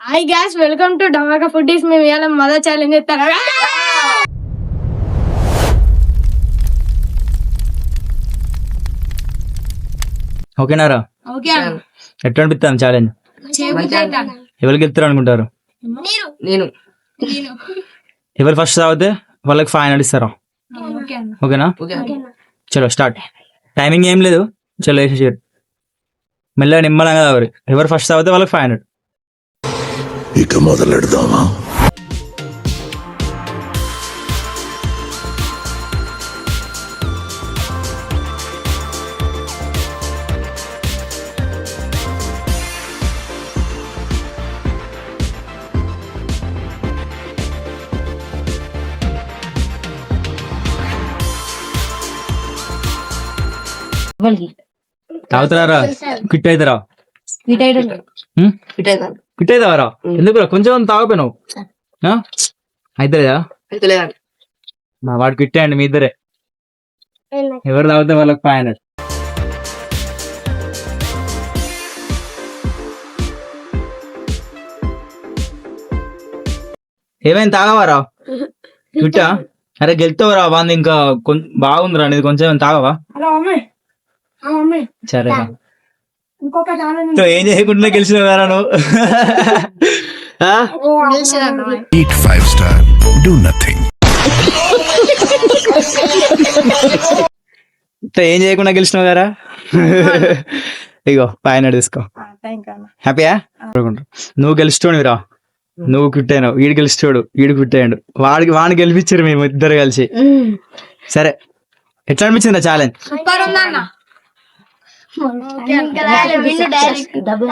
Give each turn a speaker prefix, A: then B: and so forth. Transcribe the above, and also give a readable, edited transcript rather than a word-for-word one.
A: Hi gas, welcome to Dhamaka foodies. మేము ఇవాళ mother challenge చేస్తారా?
B: ఓకేనారా?
A: ఓకే
B: ఎట్లా అనిపిస్తాను ఛాలెంజ్? ఎవరికి వెళ్తారు అనుకుంటారు?
C: నేను
B: ఎవరు ఫస్ట్ తాగితే వాళ్ళకి 500 ఇస్తారా? ఓకేనా? చలో స్టార్ట్. టైమింగ్ ఏం లేదు, చలో వేసేసి మెల్లగా నిమ్మలంగా తాగరు. ఎవరు ఫస్ట్ తాగితే వాళ్ళకి 500.
D: ఇక మొదలెడదామా?
B: తాగుతారా? క్విట్ అవుతారా? క్విట్ అవుతావరా? ఎందుకు కొంచెం తాగపోయినావు? అవుతుందా? మా వాడు క్విట్ అయ్యండి మీ ఇద్దరే. ఎవరు తాగితే వాళ్ళకి 500. ఏమైంది, తాగవారా? క్విట్టా? అరే గెలుతావరా? బాగుంది, ఇంకా బాగుందిరా నీది, కొంచెం తాగవా? సరే, ఏం చేయకుండా గెలిచినావు కదా నువ్వు.
D: Eat 5 star, do nothing.
B: ఏం చేయకుండా గెలిచినావు కదా. ఇగో 500 తీసుకో. హ్యాపీయా? నువ్వు గెలిచినోడురా, నువ్వు క్విట్ అయినావు. వీడు గెలిచినోడు, వీడు క్విట్ అయ్యాడు. వాడిని గెలిపించారు మేము ఇద్దరు కలిసి. సరే, ఎట్లా అనిపించింది ఛాలెంజ్?
A: సూపర్ ఉందన్న.
C: డబుల్